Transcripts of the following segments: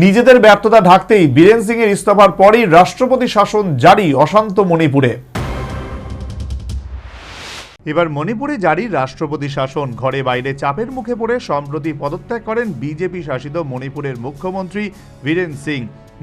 নিজেদের ব্যর্থতা ঢাকতেই বীরেন সিং এর ইস্তফার পরই রাষ্ট্রপতি শাসন জারি অশান্ত মণিপুরে। এবার মণিপুরে জারি রাষ্ট্রপতি শাসন। ঘরে বাইরে চাপের মুখে পড়ে সম্প্রতি পদত্যাগ করেন বিজেপি শাসিত মণিপুরের মুখ্যমন্ত্রী বীরেন সিং।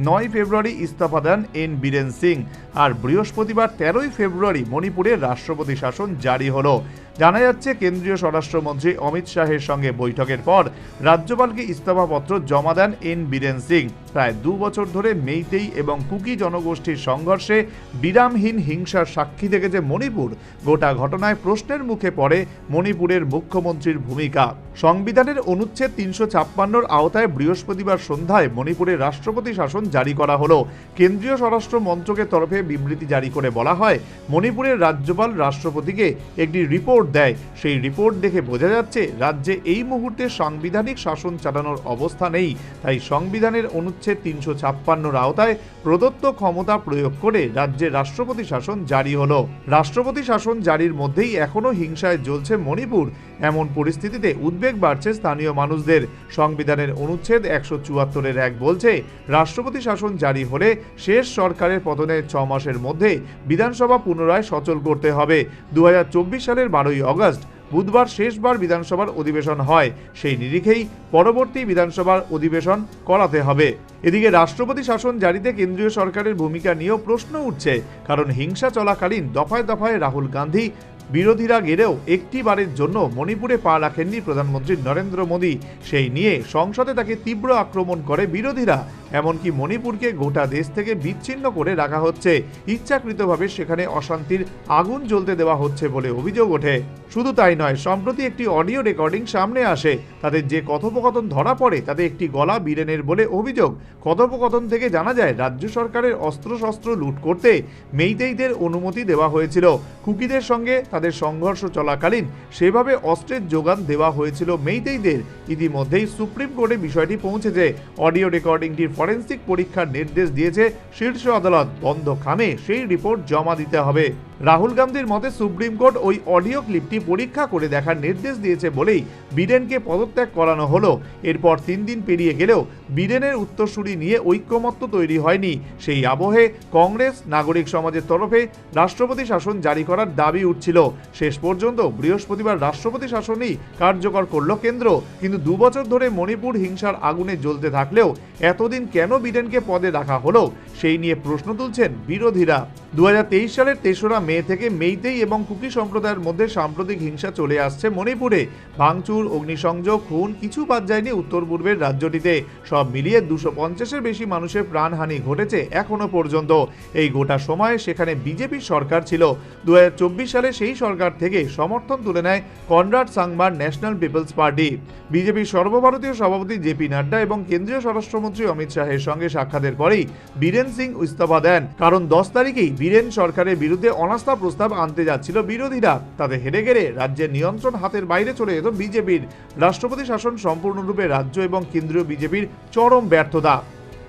9 ফেব্রুয়ারি ইস্তফা দেন বীরেন সিং। আর বৃহস্পতিবার 13 ফেব্রুয়ারি মণিপুরে রাষ্ট্রপতি শাসন জারি হলো। জানা যাচ্ছে কেন্দ্রীয় স্বরাষ্ট্রমন্ত্রী অমিত শাহের সঙ্গে বৈঠকের পর রাজ্যপালকে ইস্তফাপত্র জমা দেন বীরেন সিং। প্রায় 2 বছর ধরে মেইতেই এবং কুকি জনগোষ্ঠীর সংঘর্ষে বিরামহীন হিংসার সাক্ষী থেকেছে মণিপুর। গোটা ঘটনায় প্রশ্নের মুখে পড়ে মণিপুরের মুখ্যমন্ত্রীর ভূমিকা। সংবিধানের অনুচ্ছেদ 356-র আওতায় বৃহস্পতিবার সন্ধ্যায় মণিপুরে রাষ্ট্রপতি শাসন জারি করা হলো। কেন্দ্রীয় স্বরাষ্ট্র মন্ত্রকের তরফে বিবৃতি জারি করে বলা হয়, মণিপুরের রাজ্যপাল রাষ্ট্রপতিকে একটি রিপোর্ট দেয়। সেই রিপোর্ট দেখে বোঝা যাচ্ছে রাজ্যে এই মুহূর্তে সাংবিধানিক শাসন চালানোর অবস্থা নেই। তাই সংবিধানের অনুচ্ছেদ 356-র আওতায় প্রদত্ত ক্ষমতা প্রয়োগ করে রাজ্যে রাষ্ট্রপতি শাসন জারি হলো। রাষ্ট্রপতি শাসন জারির মধ্যেই এখনো হিংসায় জ্বলছে মণিপুর। এমন পরিস্থিতিতে উদ্বেগ বাড়ছে স্থানীয় মানুষদের। সংবিধানের অনুচ্ছেদ 174-এর 1 বলছে, রাষ্ট্রপতি শাসন জারি হলে শেষ সরকারের পতনের 6 মাসের মধ্যে বিধানসভা পুনরায় সচল করতে হবে। 2024 সালের 12 আগস্ট বুধবার শেষবার বিধানসভার অধিবেশন হয়। সেই নিরিখেই পরবর্তী বিধানসভার অধিবেশন করাতে হবে। এদিকে রাষ্ট্রপতি শাসন জারিতে কেন্দ্রীয় সরকারের ভূমিকা নিয়েও প্রশ্ন উঠছে, কারণ হিংসা চলাকালীন দফায় দফায় রাহুল গান্ধী বিরোধীরা গেলেও একটি বারের জন্য মণিপুরে পা রাখেননি প্রধানমন্ত্রী নরেন্দ্র মোদী। সেই নিয়ে সংসদে তাকে তীব্র আক্রমণ করে বিরোধীরা। এমনকি মণিপুরকে গোটা দেশ থেকে বিচ্ছিন্ন করে রাখা হচ্ছে। ইচ্ছাকৃতভাবে সেখানে অশান্তির আগুন জ্বলতে দেওয়া হচ্ছে বলে অভিযোগ ওঠে। শুধু তাই নয়, সম্প্রতি একটি অডিও রেকর্ডিং সামনে আসে। তাদের যে কথোপকথন ধরা পড়ে তাতে একটি গলা বীরেনের বলে অভিযোগ। কথোপকথন থেকে জানা যায় রাজ্য সরকারের অস্ত্রশস্ত্র লুট করতে মেইতেইদের অনুমতি দেওয়া হয়েছিল। কুকিদের সঙ্গে তাদের সংঘর্ষ চলাকালীন সেভাবে অস্ত্রের যোগান দেওয়া হয়েছিল মেইতেইদের। ইতিমধ্যেই সুপ্রিম কোর্টে বিষয়টি পৌঁছেছে। অডিও রেকর্ডিংটির ফরেন্সিক পরীক্ষার নির্দেশ দিয়েছে শীর্ষ আদালত। বন্ধ খামে সেই রিপোর্ট জমা দিতে হবে। রাহুল গান্ধীর মতে সুপ্রিম কোর্ট ওই অডিও ক্লিপটি পরীক্ষা করে দেখার নির্দেশ দিয়েছে বলেই বীরেনকে পদত্যাগ করানো হলো। এরপর 3 দিন পেরিয়ে গেলেও বীরেনের উত্তরসূরি নিয়ে ঐক্যমত্য তৈরি হয়নি। সেই আবহে কংগ্রেস নাগরিক সমাজের তরফে রাষ্ট্রপতি শাসন জারি করার দাবি উঠছিল। শেষ পর্যন্ত বৃহস্পতিবার রাষ্ট্রপতি শাসনই কার্যকর করল কেন্দ্র। কিন্তু 2 বছর ধরে মণিপুর হিংসার আগুনে জ্বলতে থাকলেও এতদিন কেন বীরেনকে পদে রাখা হলো সেই নিয়ে প্রশ্ন তুলছেন বিরোধীরা। 2023 সালের 3রা মে থেকে মেইতেই এবং কুকি সম্প্রদায়ের মধ্যে সাম্প্রতিক হিংসা চলে আসছে মণিপুরে। ভাঙচুর, অগ্নিসংযোগ, খুন কিছু বাদ যায়নি উত্তর পূর্বের রাজ্যটিতে। সব মিলিয়ে 250-এর বেশি মানুষের প্রাণহানি ঘটেছে এখনো পর্যন্ত। এই গোটা সময়ে সেখানে বিজেপির সরকার ছিল। 2024 সালে সেই সরকার থেকে সমর্থন তুলে নেয় কনরাড সাংমার ন্যাশনাল পিপলস পার্টি। বিজেপির সর্বভারতীয় সভাপতি জেপি নাড্ডা এবং কেন্দ্রীয় স্বরাষ্ট্রমন্ত্রী অমিত শাহের সঙ্গে সাক্ষাতের পরেই বীরেন সিং ইস্তফা দেন। কারণ 10 তারিখেই বীরেন সরকারের বিরুদ্ধে অনাস্থা প্রস্তাব আনতে যাচ্ছিল বিরোধীরা। তাতে হেরে গেলে রাজ্যের নিয়ন্ত্রণ হাতের বাইরে চলে যেত বিজেপির। রাষ্ট্রপতি শাসন সম্পূর্ণরূপে রাজ্য এবং কেন্দ্রীয় বিজেপির চরম ব্যর্থতা।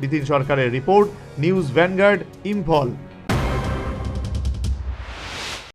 বিতিন সরকারের রিপোর্ট, নিউজ ভ্যানগার্ড, ইম্ফল।